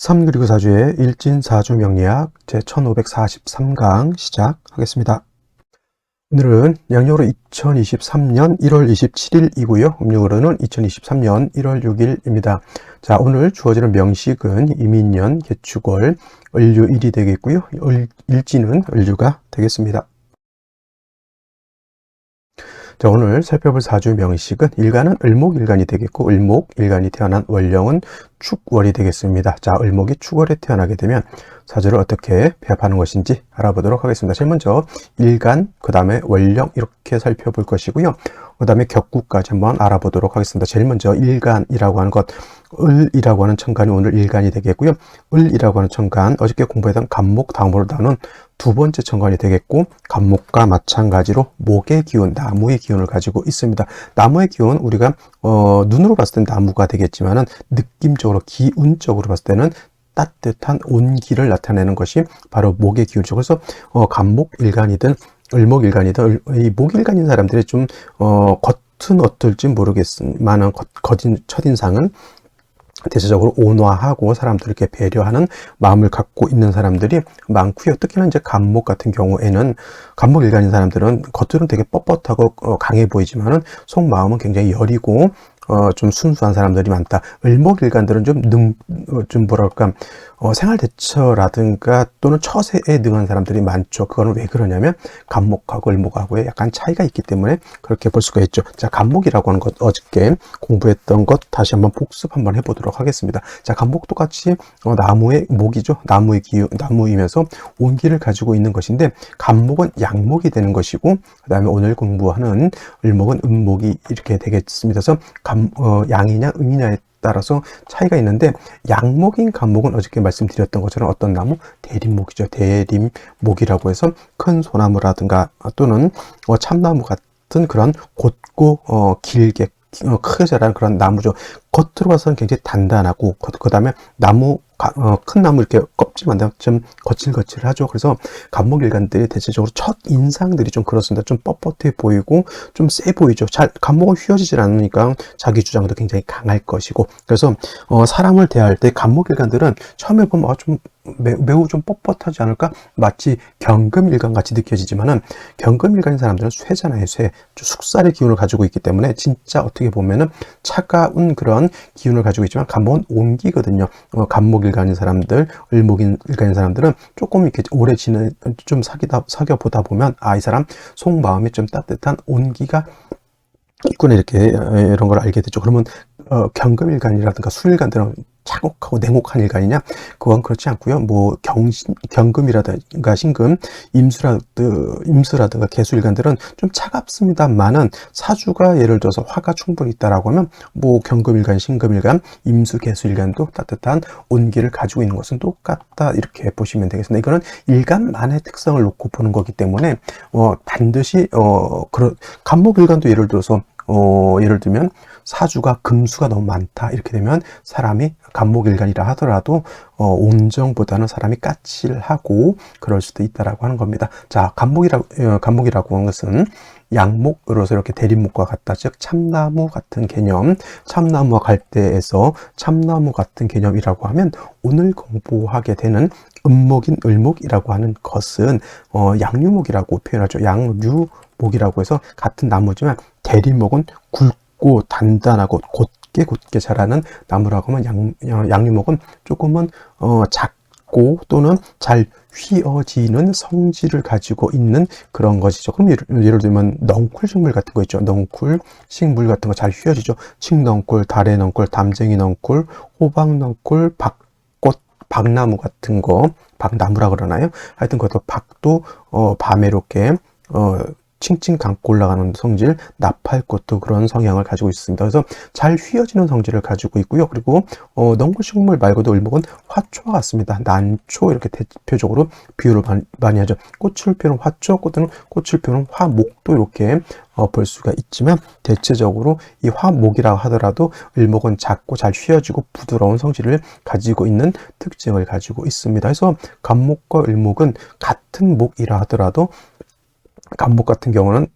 3그리고 4주의 일진사주 명리학 제1543강 시작하겠습니다. 오늘은 양력으로 2023년 1월 27일이고요. 음력으로는 2023년 1월 6일입니다. 자, 오늘 주어지는 명식은 이민년, 개축월, 을유일이 되겠고요. 일진은 을유가 되겠습니다. 자, 오늘 살펴볼 사주 명식은 일간은 을목일간이 되겠고, 을목일간이 태어난 월령은 축월이 되겠습니다. 자, 을목이 축월에 태어나게 되면 사주를 어떻게 배합하는 것인지 알아보도록 하겠습니다. 제일 먼저 일간, 그 다음에 월령 이렇게 살펴볼 것이고요. 그 다음에 격국까지 한번 알아보도록 하겠습니다. 제일 먼저 일간이라고 하는 것, 을이라고 하는 천간이 오늘 일간이 되겠고요. 을이라고 하는 천간, 어저께 공부했던 간목 다음으로 나눈 두 번째 천간이 되겠고, 간목과 마찬가지로 목의 기운, 나무의 기운을 가지고 있습니다. 나무의 기운, 우리가 눈으로 봤을 땐 나무가 되겠지만은 느낌적으로, 기운적으로 봤을 때는 따뜻한 온기를 나타내는 것이 바로 목의 기운이죠. 그래서 간목일간이든 을목일간이든 이 목일간인 사람들이 좀 겉은 어떨지 모르겠지만은 첫인상은 대체적으로 온화하고 사람들을 이렇게 배려하는 마음을 갖고 있는 사람들이 많고요. 특히나 이제 간목 같은 경우에는 간목일간인 사람들은 겉으로는 되게 뻣뻣하고 강해 보이지만은 속마음은 굉장히 여리고 좀 순수한 사람들이 많다. 을목일간들은 좀 뭐랄까 생활 대처라든가 또는 처세에 능한 사람들이 많죠. 그거는 왜 그러냐면 간목하고 을목하고의 약간 차이가 있기 때문에 그렇게 볼 수가 있죠. 자, 간목이라고 하는 것, 어저께 공부했던 것 다시 한번 복습 한번 해보도록 하겠습니다. 자, 간목 똑같이 나무의 목이죠. 나무의 기운, 나무이면서 온기를 가지고 있는 것인데, 간목은 양목이 되는 것이고, 그 다음에 오늘 공부하는 을목은 음목이 이렇게 되겠습니다. 그래서 양이냐 음이냐에 따라서 차이가 있는데, 양목인 간목은 어저께 말씀드렸던 것처럼 어떤 나무? 대림목이죠. 대림목이라고 해서 큰 소나무라든가 또는 참나무 같은 그런 곧고 길게 크게 자라는 그런 나무죠. 겉으로 봐서는 굉장히 단단하고, 그 다음에 큰 나무 이렇게 껍질만 좀 거칠거칠하죠. 그래서 간목일간들이 대체적으로 첫 인상들이 좀 그렇습니다. 좀 뻣뻣해 보이고 좀 세 보이죠. 간목은 휘어지질 않으니까 자기 주장도 굉장히 강할 것이고, 그래서 사람을 대할 때 간목일간들은 처음에 보면 매우 좀 뻣뻣하지 않을까? 마치 경금일간 같이 느껴지지만은, 경금일간인 사람들은 쇠잖아요. 쇠. 숙살의 기운을 가지고 있기 때문에 진짜 어떻게 보면은 차가운 그런 기운을 가지고 있지만, 간목은 온기거든요. 간목일간인 사람들, 을목일간인 사람들은 조금 이렇게 오래 좀 사귀어보다 보면, 이 사람 속마음이 좀 따뜻한 온기가 있구나, 이렇게 이런 걸 알게 되죠. 그러면 경금일간이라든가 수일간들은 차곡하고 냉혹한 일간이냐? 그건 그렇지 않고요. 뭐 경금이라든가 신금, 임수라든가 개수일간들은 좀 차갑습니다만은, 사주가 예를 들어서 화가 충분히 있다라고 하면 뭐 경금일간, 신금일간, 임수, 개수일간도 따뜻한 온기를 가지고 있는 것은 똑같다, 이렇게 보시면 되겠습니다. 이거는 일간만의 특성을 놓고 보는 거기 때문에 반드시 간목일간도 예를 들면 사주가 금수가 너무 많다, 이렇게 되면 사람이 간목일간이라 하더라도 온정보다는 사람이 까칠하고 그럴 수도 있다라고 하는 겁니다. 자, 간목이라고 하는 것은 양목으로서 이렇게 대림목과 같다, 즉 참나무 같은 개념, 참나무와 갈대에서 참나무 같은 개념이라고 하면, 오늘 공부하게 되는 음목인 을목이라고 하는 것은 양류목이라고 표현하죠. 양류목이라고 해서 같은 나무지만 대림목은 굵고 단단하고 곧게 자라는 나무라고 하면, 양류목은 조금은 작고 또는 잘 휘어지는 성질을 가지고 있는 그런 것이죠. 그럼 예를 들면 넝쿨 식물 같은 거 있죠. 넝쿨 식물 같은 거 잘 휘어지죠. 칡넝쿨, 다래넝쿨, 담쟁이 넝쿨, 호박넝쿨, 박나무 같은 거, 박나무라 그러나요? 하여튼 그것도 박도 밤에 이렇게 칭칭 감고 올라가는 성질, 나팔꽃도 그런 성향을 가지고 있습니다. 그래서 잘 휘어지는 성질을 가지고 있고요. 그리고 넝쿨식물 말고도 을목은 화초와 같습니다. 난초, 이렇게 대표적으로 비유를 많이 하죠. 꽃을 피우는 화초, 꽃을 피우는 화목도 이렇게 볼 수가 있지만, 대체적으로 이 화목이라고 하더라도 을목은 작고 잘 휘어지고 부드러운 성질을 가지고 있는 특징을 가지고 있습니다. 그래서 간목과 을목은 같은 목이라 하더라도 간목 같은 경우는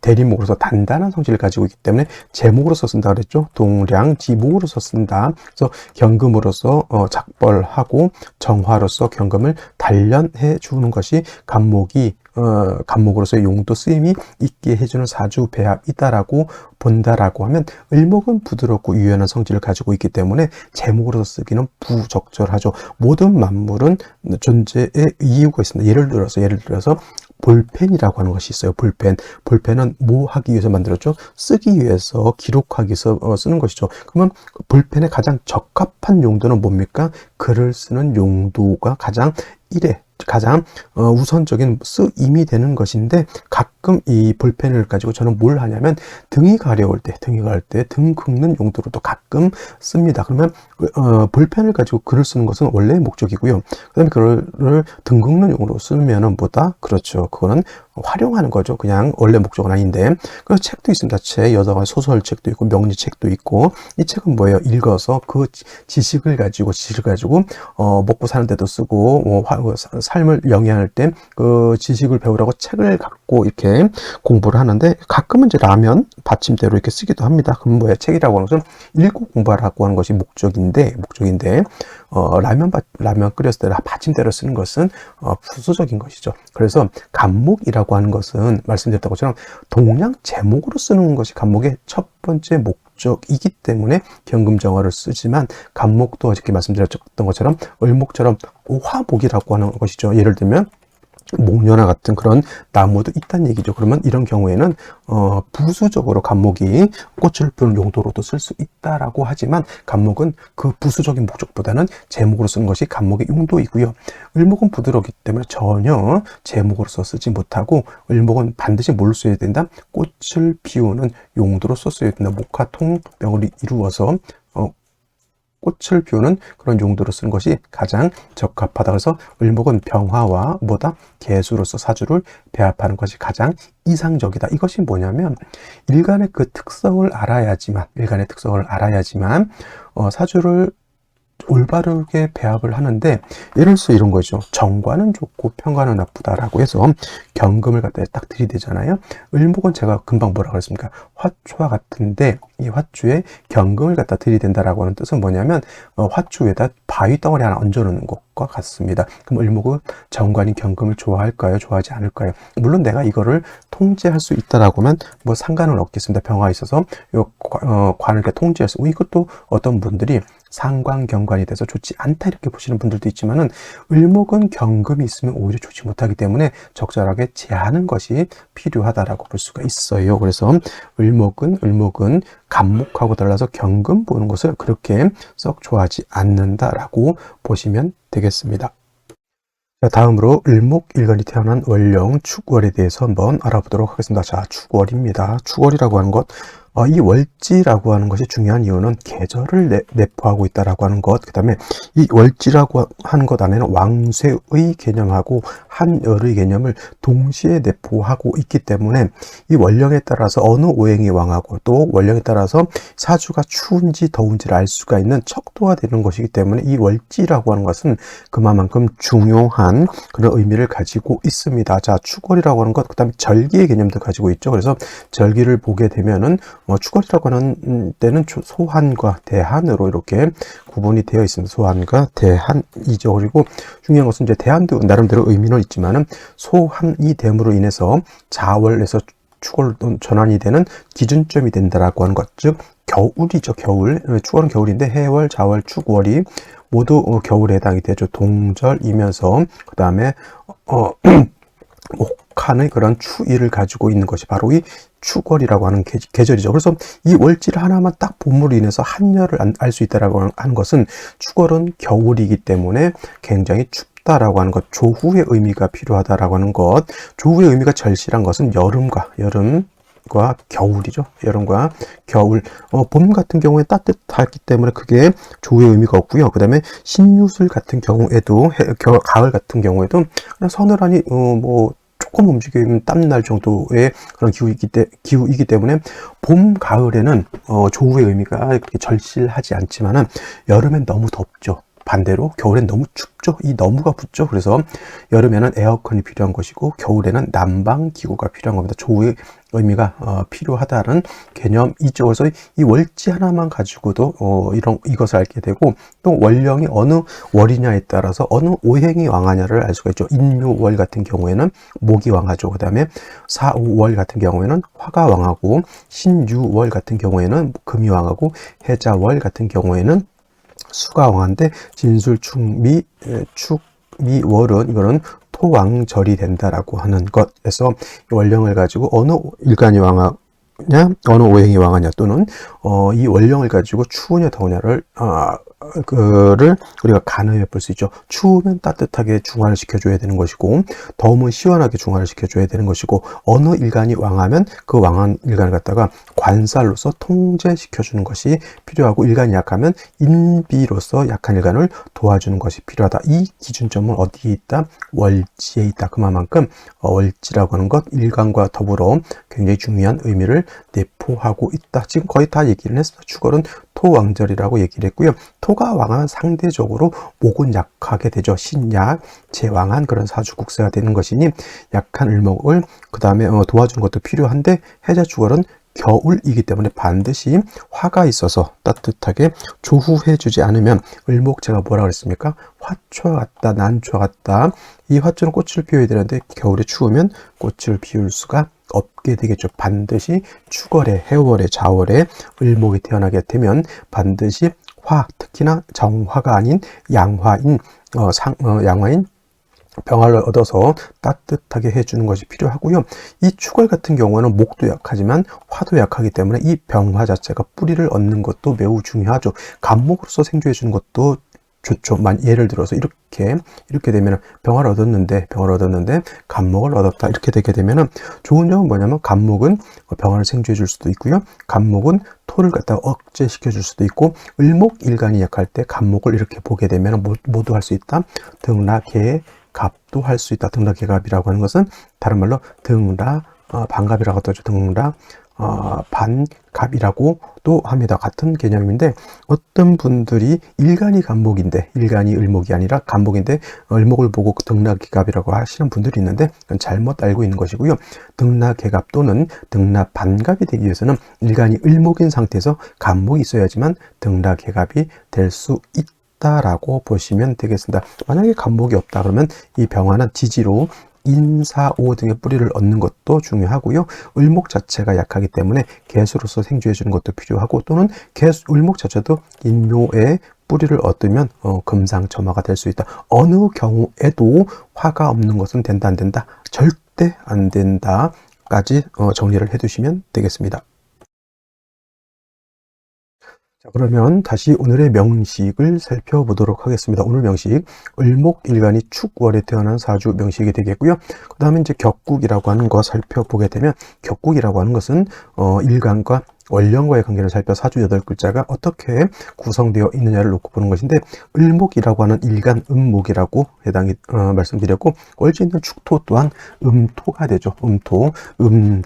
대리목으로서 단단한 성질을 가지고 있기 때문에 제목으로서 쓴다 그랬죠. 동량지목으로서 쓴다. 그래서 경금으로서 작벌하고 정화로서 경금을 단련해 주는 것이 간목으로서의 용도 쓰임이 있게 해주는 사주 배합이다라고 본다라고 하면, 을목은 부드럽고 유연한 성질을 가지고 있기 때문에 제목으로서 쓰기는 부적절하죠. 모든 만물은 존재의 이유가 있습니다. 예를 들어서 볼펜이라고 하는 것이 있어요. 볼펜은 뭐 하기 위해서 만들었죠? 쓰기 위해서, 기록하기 위해서 쓰는 것이죠. 그러면 볼펜의 가장 적합한 용도는 뭡니까? 글을 쓰는 용도가 가장 우선적인 쓰임이 되는 것인데, 가끔 이 볼펜을 가지고 저는 뭘 하냐면 등이 가려울 때 등 긁는 용도로도 가끔 씁니다. 그러면 볼펜을 가지고 글을 쓰는 것은 원래의 목적이고요. 그 다음에 글을 등 긁는 용으로 쓰면은 뭐다? 그렇죠. 그거는 활용하는 거죠. 그냥 원래 목적은 아닌데. 그래서 책도 있습니다. 여자가 소설책도 있고 명리책도 있고, 이 책은 뭐예요? 읽어서 그 지식을 가지고 먹고 사는 데도 쓰고, 삶을 영위할 때 그 지식을 배우라고 책을 갖고 이렇게 공부를 하는데, 가끔은 이제 라면 받침대로 이렇게 쓰기도 합니다. 그럼 뭐예요? 책이라고 하는 것은 읽고 공부하라고 하는 것이 목적인데 라면 끓였을 때 받침대로 쓰는 것은 부수적인 것이죠. 그래서 간목이라고 하는 것은 말씀드렸던 것처럼 동량 제목으로 쓰는 것이 간목의 첫 번째 목적이기 때문에 경금정화를 쓰지만, 간목도 어저께 말씀드렸던 것처럼 을목처럼 화목이라고 하는 것이죠. 예를 들면 목련화 같은 그런 나무도 있다는 얘기죠. 그러면 이런 경우에는 부수적으로 간목이 꽃을 피우는 용도로도 쓸 수 있다라고 하지만, 간목은 그 부수적인 목적보다는 제목으로 쓰는 것이 간목의 용도이고요. 을목은 부드럽기 때문에 전혀 제목으로서 쓰지 못하고, 을목은 반드시 뭘 써야 된다? 꽃을 피우는 용도로 썼어야 된다. 목화통병을 이루어서 꽃을 피우는 그런 용도로 쓰는 것이 가장 적합하다. 그래서 을목은 병화와 개수로서 사주를 배합하는 것이 가장 이상적이다. 이것이 뭐냐면, 일간의 특성을 알아야지만 사주를 올바르게 배합을 하는데, 예를 들어서 이런 거죠. 정과는 좋고 편과는 나쁘다라고 해서 경금을 갖다 딱 들이대잖아요. 을목은 제가 금방 뭐라 그랬습니까? 화추와 같은데, 이 화추에 경금을 갖다 들이댄다라고 하는 뜻은 뭐냐면, 화추 위에다 바위 덩어리 하나 얹어놓는 것과 같습니다. 그럼 을목은 정관이 경금을 좋아할까요? 좋아하지 않을까요? 물론 내가 이거를 통제할 수 있다라고 하면 상관은 없겠습니다. 병화에 있어서 관을 통제할 수, 이것도 어떤 분들이 상관경관이 돼서 좋지 않다 이렇게 보시는 분들도 있지만은, 을목은 경금이 있으면 오히려 좋지 못하기 때문에 적절하게 제하는 것이 필요하다라고 볼 수가 있어요. 그래서 을목은 간목하고 달라서 경금 보는 것을 그렇게 썩 좋아하지 않는다라고 보시면 되겠습니다. 자, 다음으로 을목일간이 태어난 월령 축월에 대해서 한번 알아보도록 하겠습니다. 자, 축월입니다. 축월이라고 하는 것, 이 월지라고 하는 것이 중요한 이유는 계절을 내포하고 있다라고 하는 것, 그 다음에 이 월지라고 하는 것 안에는 왕쇠의 개념하고 한열의 개념을 동시에 내포하고 있기 때문에, 이 월령에 따라서 어느 오행이 왕하고 또 월령에 따라서 사주가 추운지 더운지를 알 수가 있는 척도가 되는 것이기 때문에, 이 월지라고 하는 것은 그만큼 중요한 그런 의미를 가지고 있습니다. 자, 축월이라고 하는 것, 그 다음에 절기의 개념도 가지고 있죠. 그래서 절기를 보게 되면은 축월이라고 하는 때는 소한과 대한으로 이렇게 구분이 되어 있습니다. 소한과 대한이죠. 그리고 중요한 것은 이제 대한도 나름대로 의미는 있지만은, 소한이 됨으로 인해서 자월에서 축월로 전환이 되는 기준점이 된다라고 하는 것, 즉 겨울이죠. 겨울. 축월은 겨울인데 해월, 자월, 축월이 모두 겨울에 해당이 되죠. 동절이면서 그 다음에 혹한의 그런 추위를 가지고 있는 것이 바로 이 축월이라고 하는 계절이죠. 그래서 이 월지를 하나만 딱 봄으로 인해서 한열을 알 수 있다라고 하는 것은, 축월은 겨울이기 때문에 굉장히 춥다라고 하는 것, 조후의 의미가 필요하다라고 하는 것, 조후의 의미가 절실한 것은 여름과 겨울이죠. 여름과 겨울. 봄 같은 경우에 따뜻하기 때문에 그게 조후의 의미가 없고요. 그 다음에 신유술 같은 경우에도, 가을 같은 경우에도 그냥 서늘하니 조금 움직이면 땀날 정도의 그런 기후이기 때문에, 봄, 가을에는 조후의 의미가 그렇게 절실하지 않지만은, 여름엔 너무 덥죠. 반대로 겨울엔 너무 춥죠. 이 너무가 붙죠. 그래서 여름에는 에어컨이 필요한 것이고 겨울에는 난방기구가 필요한 겁니다. 조우의 의미가 필요하다는 개념이죠. 그래서 이 월지 하나만 가지고도 이것을 알게 되고, 또 월령이 어느 월이냐에 따라서 어느 오행이 왕하냐를 알 수가 있죠. 인묘월 같은 경우에는 목이 왕하죠. 그 다음에 사오월 같은 경우에는 화가 왕하고, 신유월 같은 경우에는 금이 왕하고, 해자월 같은 경우에는 수가 왕한데, 진술축미 축미월은 이거는 토왕절이 된다라고 하는 것에서 원령을 가지고 어느 일간이 왕하냐, 어느 오행이 왕하냐, 또는 이 원령을 가지고 추우냐 더우냐를 그를 우리가 가늠해 볼 수 있죠. 추우면 따뜻하게 중화를 시켜줘야 되는 것이고, 더우면 시원하게 중화를 시켜줘야 되는 것이고, 어느 일간이 왕하면 그 왕한 일간을 갖다가 관살로서 통제시켜주는 것이 필요하고, 일간이 약하면 인비로서 약한 일간을 도와주는 것이 필요하다. 이 기준점은 어디에 있다? 월지에 있다. 그만큼 월지라고 하는 것, 일간과 더불어 굉장히 중요한 의미를 내포하고 있다. 지금 거의 다 얘기를 했어요. 축월은 토왕절이라고 얘기를 했고요. 토가 왕하면 상대적으로 목은 약하게 되죠. 신약, 제왕한 그런 사주국세가 되는 것이니 약한 을목을 그 다음에 도와주는 것도 필요한데, 해자축월은 겨울이기 때문에 반드시 화가 있어서 따뜻하게 조후해 주지 않으면, 을목 제가 뭐라 그랬습니까? 화초와 같다, 난초와 같다. 이 화초는 꽃을 피워야 되는데 겨울에 추우면 꽃을 피울 수가 없게 되겠죠. 반드시 축월에, 해월에, 자월에 을목이 태어나게 되면 반드시 화, 특히나 정화가 아닌 양화인 양화인 병화를 얻어서 따뜻하게 해주는 것이 필요하고요. 이 축월 같은 경우는 목도 약하지만 화도 약하기 때문에 이 병화 자체가 뿌리를 얻는 것도 매우 중요하죠. 간목으로서 생존해 주는 것도 좋죠. 예를 들어서 이렇게 되면 병화를 얻었는데 간목을 얻었다, 이렇게 되게 되면은 좋은 점은 뭐냐면, 간목은 병화를 생존해 줄 수도 있고요. 간목은 토를 갖다가 억제시켜 줄 수도 있고, 을목일간이 약할 때 간목을 이렇게 보게 되면 모두 할 수 있다. 등락해 갑도 할 수 있다. 등락해갑이라고 하는 것은 다른 말로 등락 반갑이라고 하죠. 등락 반갑이라고도 합니다. 같은 개념인데, 어떤 분들이 일간이 간목인데 일간이 을목이 아니라 간목인데 을목을 보고 등락기갑이라고 하시는 분들이 있는데, 그건 잘못 알고 있는 것이고요. 등락개갑 또는 등락 반갑이 되기 위해서는 일간이 을목인 상태에서 간목이 있어야지만 등락개갑이 될 수 있다라고 보시면 되겠습니다. 만약에 간목이 없다 그러면 이 병화는 지지로 인사오 등의 뿌리를 얻는 것도 중요하고요. 을목 자체가 약하기 때문에 개수로서 생주해 주는 것도 필요하고, 또는 을목 자체도 인묘의 뿌리를 얻으면 금상첨화가 될 수 있다. 어느 경우에도 화가 없는 것은 된다 안 된다? 절대 안 된다까지 정리를 해두시면 되겠습니다. 자, 그러면 다시 오늘의 명식을 살펴보도록 하겠습니다. 오늘 명식, 을목일간이 축월에 태어난 사주 명식이 되겠고요. 그 다음에 이제 격국이라고 하는 거 살펴보게 되면, 격국이라고 하는 것은 일간과 원령과의 관계를 살펴 사주 8글자가 어떻게 구성되어 있느냐를 놓고 보는 것인데, 을목이라고 하는 일간 음목이라고 말씀드렸고, 월지 있는 축토 또한 음토가 되죠. 음토,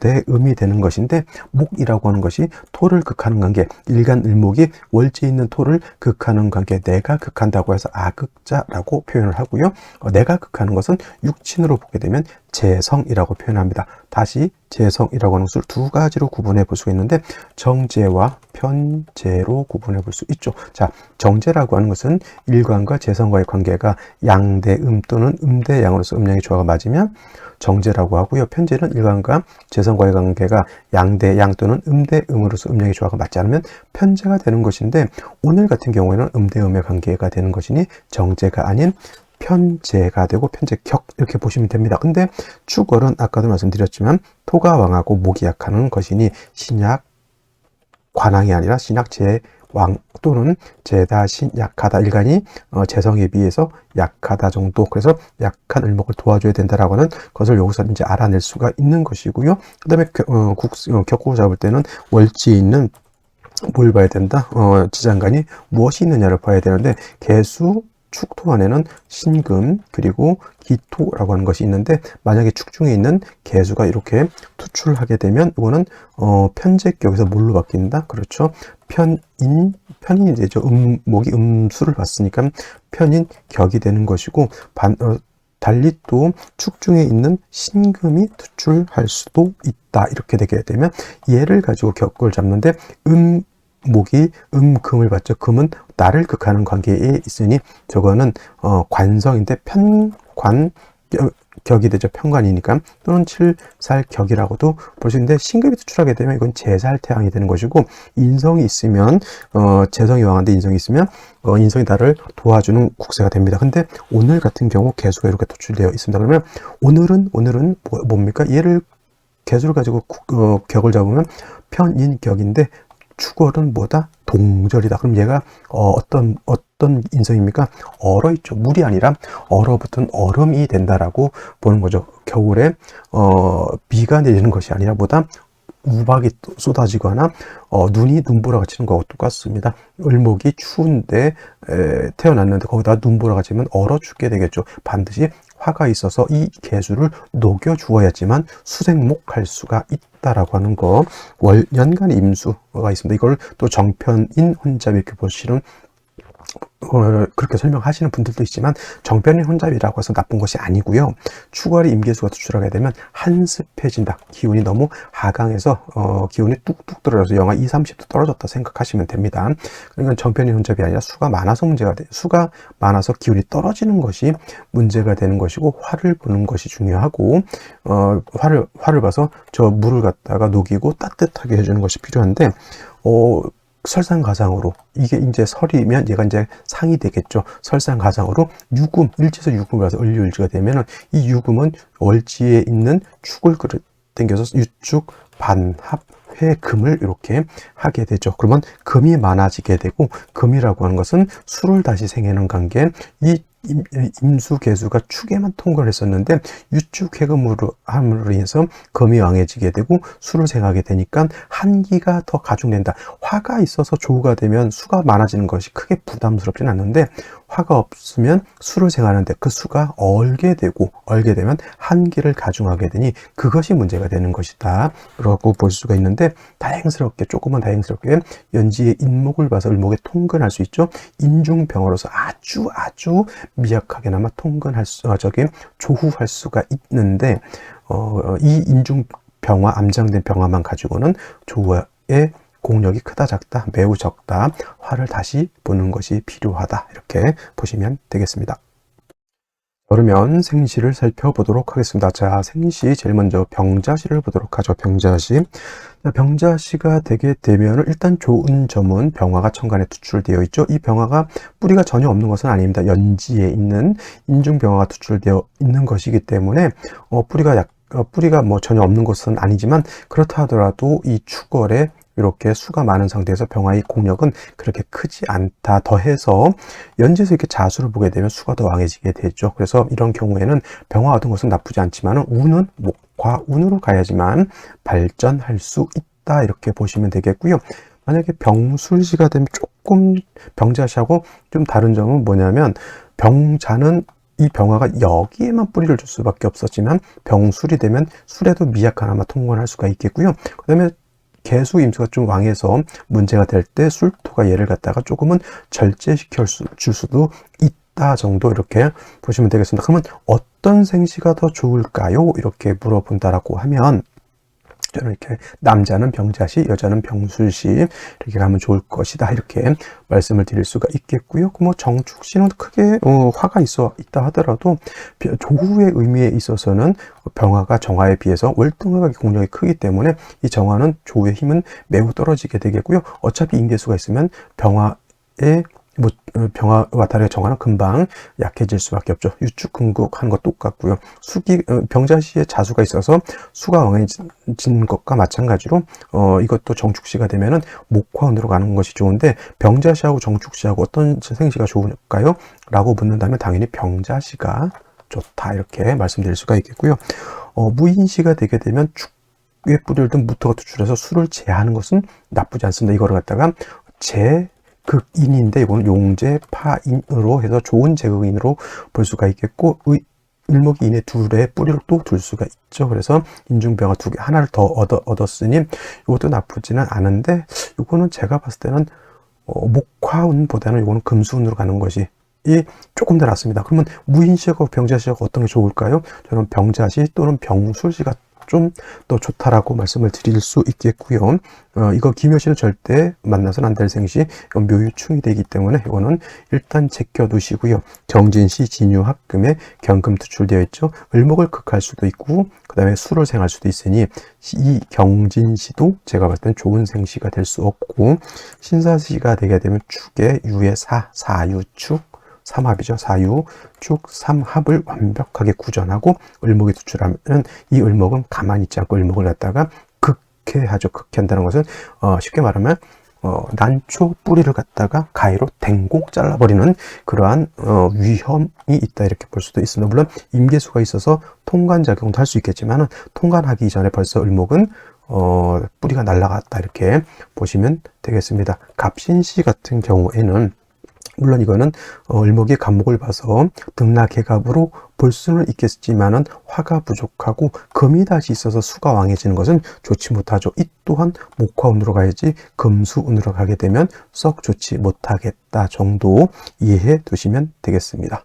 대 음이 되는 것인데, 목이라고 하는 것이 토를 극하는 관계, 일간 을목이 월지 있는 토를 극하는 관계, 내가 극한다고 해서 아극자라고 표현을 하고요. 내가 극하는 것은 육친으로 보게 되면 재성이라고 표현합니다. 다시 재성이라고 하는 것을 두 가지로 구분해 볼 수가 있는데, 정재와 편재로 구분해 볼 수 있죠. 자, 정재라고 하는 것은 일간과 재성과의 관계가 양대음 또는 음대양으로서 음양의 조화가 맞으면 정재라고 하고요. 편재는 일간과 재성과의 관계가 양대양 또는 음대음으로서 음양의 조화가 맞지 않으면 편재가 되는 것인데, 오늘 같은 경우에는 음대음의 관계가 되는 것이니 정재가 아닌 편재가 되고, 편재격 이렇게 보시면 됩니다. 근데 축월은 아까도 말씀드렸지만 토가 왕하고 목이 약하는 것이니 신약 관왕이 아니라 신약 제왕 또는 제다신 약하다, 일간이 재성에 비해서 약하다 정도. 그래서 약한 을목을 도와줘야 된다라고 하는 것을 여기서 이제 알아낼 수가 있는 것이고요. 그 다음에 격국을 잡을 때는 월지에 있는 뭘 봐야 된다? 지장간이 무엇이 있느냐를 봐야 되는데, 개수 축토 안에는 신금 그리고 기토라고 하는 것이 있는데, 만약에 축중에 있는 개수가 이렇게 투출하게 되면 이거는 편재격에서 뭘로 바뀐다? 그렇죠. 편인이 되죠. 목이 음수를 봤으니까 편인 격이 되는 것이고, 달리 또 축 중에 있는 신금이 투출할 수도 있다. 이렇게 되게 되면 얘를 가지고 격을 잡는데 목이 금을 받죠. 금은 나를 극하는 관계에 있으니 저거는 관성인데 격이 되죠. 편관이니까. 또는 칠살격이라고도 볼 수 있는데, 신금이 투출하게 되면 이건 제살태양이 되는 것이고, 인성이 있으면 재성이 왕한데 인성이 있으면 인성이 나를 도와주는 국세가 됩니다. 근데 오늘 같은 경우 개수가 이렇게 투출되어 있습니다. 그러면 오늘은 뭡니까? 얘를 개수를 가지고 격을 잡으면 편인격인데, 축월은 뭐다? 동절이다. 그럼 얘가 어떤 인성입니까? 얼어있죠. 물이 아니라 얼어붙은 얼음이 된다라고 보는 거죠. 겨울에 비가 내리는 것이 아니라 뭐다? 우박이 쏟아지거나 눈이 눈보라가 치는 거와 똑같습니다. 을목이 추운데 태어났는데 거기다 눈보라가 치면 얼어 죽게 되겠죠. 반드시 화가 있어서 이 개수를 녹여 주어야지만 수생목할 수가 있다라고 하는 거. 연간 임수가 있습니다. 이걸 또 정편인 혼잡 이렇게 보시는 그렇게 설명하시는 분들도 있지만, 정편인 혼잡이라고 해서 나쁜 것이 아니고요. 축월이 임계수가 투출하게 되면 한습해진다. 기운이 너무 하강해서 기운이 뚝뚝 떨어져서 영하 2, 30도 떨어졌다 생각하시면 됩니다. 그러니까 정편인 혼잡이 아니라 수가 많아서 문제가 돼. 수가 많아서 기운이 떨어지는 것이 문제가 되는 것이고, 화를 보는 것이 중요하고, 화를 봐서 저 물을 갖다가 녹이고 따뜻하게 해주는 것이 필요한데, 설상가상으로, 이게 이제 설이면 얘가 이제 상이 되겠죠. 설상가상으로 유금, 일지에서 유금을 봐서 을유일지가 되면은, 이 유금은 월지에 있는 축을 당겨서 유축, 반합, 회금을 이렇게 하게 되죠. 그러면 금이 많아지게 되고, 금이라고 하는 것은 수를 다시 생해는 관계. 이 임수개수가 축에만 통과를 했었는데 유축회금으로 함으로 인해서 금이 왕해지게 되고 수를 생하게 되니까 한기가 더 가중된다. 화가 있어서 조우가 되면 수가 많아지는 것이 크게 부담스럽진 않는데, 화가 없으면 수를 생하는데 그 수가 얼게 되면 한기를 가중하게 되니 그것이 문제가 되는 것이다 라고 볼 수가 있는데, 조금은 다행스럽게 연지의 인목을 봐서 을목에 통근할 수 있죠. 인중병으로서 아주 미약하게나마 통근할 조후할 수가 있는데, 이 인중병화, 암장된 병화만 가지고는 조후의 공력이 크다 작다, 매우 적다, 화를 다시 보는 것이 필요하다, 이렇게 보시면 되겠습니다. 그러면 생시를 살펴보도록 하겠습니다. 자, 생시 제일 먼저 병자시를 보도록 하죠. 병자시가 되게 되면 일단 좋은 점은 병화가 천간에 투출되어 있죠. 이 병화가 뿌리가 전혀 없는 것은 아닙니다. 연지에 있는 인중병화가 투출되어 있는 것이기 때문에 뿌리가 뭐 전혀 없는 것은 아니지만, 그렇다 하더라도 이 축월에 이렇게 수가 많은 상태에서 병화의 공력은 그렇게 크지 않다. 더해서 연지에서 이렇게 자수를 보게 되면 수가 더 왕해지게 되죠. 그래서 이런 경우에는 병화 얻은 것은 나쁘지 않지만 운은 목화 운으로 가야지만 발전할 수 있다, 이렇게 보시면 되겠고요. 만약에 병술시가 되면 조금 병자시하고 좀 다른 점은 뭐냐면, 병자는 이 병화가 여기에만 뿌리를 줄 수밖에 없었지만 병술이 되면 술에도 미약하나마 통과할 수가 있겠고요. 그 다음에 개수 임수가 좀 왕해서 문제가 될 때 술토가 얘를 갖다가 조금은 절제시켜 줄 수도 있다 정도, 이렇게 보시면 되겠습니다. 그러면 어떤 생시가 더 좋을까요? 이렇게 물어본다라고 하면, 저는 이렇게 남자는 병자시, 여자는 병술시 이렇게 가면 좋을 것이다, 이렇게 말씀을 드릴 수가 있겠고요. 뭐 정축시는 크게 화가 있다 하더라도 조후의 의미에 있어서는 병화가 정화에 비해서 월등하게 공력이 크기 때문에 이 정화는 조후의 힘은 매우 떨어지게 되겠고요. 어차피 인계수가 있으면 병화와 다르게 정화는 금방 약해질 수밖에 없죠. 유축근국하는 것 똑같고요. 병자시에 자수가 있어서 수가 왕해진 것과 마찬가지로 이것도 정축시가 되면은 목화운으로 가는 것이 좋은데, 병자시하고 정축시하고 어떤 생시가 좋을까요? 라고 묻는다면 당연히 병자시가 좋다, 이렇게 말씀드릴 수가 있겠고요. 무인시가 되게 되면 축에 뿌리를 든 무토가 투출해서 수를 제하는 것은 나쁘지 않습니다. 이거를 갖다가 극인인데, 이거는 용제파인으로 해서 좋은 제극인으로 볼 수가 있겠고, 을목이 이내 둘의 뿌리를 또 둘 수가 있죠. 그래서 인중병화 2개, 하나를 더 얻었으니 이것도 나쁘지는 않은데, 이거는 제가 봤을 때는 목화운보다는 이거는 금수운으로 가는 것이 조금 더 낫습니다. 그러면 무인시하고 병자시하고 어떤 게 좋을까요? 저는 병자시 또는 병술시가 좀 더 좋다라고 말씀을 드릴 수 있겠고요. 이거 기묘시는 절대 만나서는 안 될 생시, 이건 묘유충이 되기 때문에 이거는 일단 제껴 두시고요. 경진시, 진유합금에 경금 투출되어 있죠. 을목을 극할 수도 있고 그 다음에 수를 생할 수도 있으니 이 경진시도 제가 봤을 땐 좋은 생시가 될 수 없고, 신사시가 되게 되면 축에 유의 사유축, 삼합이죠. 사유, 축, 삼합을 완벽하게 구전하고 을목이 투출하면 이 을목은 가만히 있지 않고 을목을 갖다가 극해하죠. 극해한다는 것은 쉽게 말하면 난초 뿌리를 갖다가 가위로 댕곡 잘라버리는 그러한 위험이 있다, 이렇게 볼 수도 있습니다. 물론 임계수가 있어서 통관작용도 할 수 있겠지만 통관하기 전에 벌써 을목은 뿌리가 날아갔다, 이렇게 보시면 되겠습니다. 갑신시 같은 경우에는 물론 이거는 을목이 간목을 봐서 등락해갑으로 볼 수는 있겠지만은 화가 부족하고 금이 다시 있어서 수가 왕해지는 것은 좋지 못하죠. 이 또한 목화운으로 가야지 금수운으로 가게 되면 썩 좋지 못하겠다 정도 이해해 두시면 되겠습니다.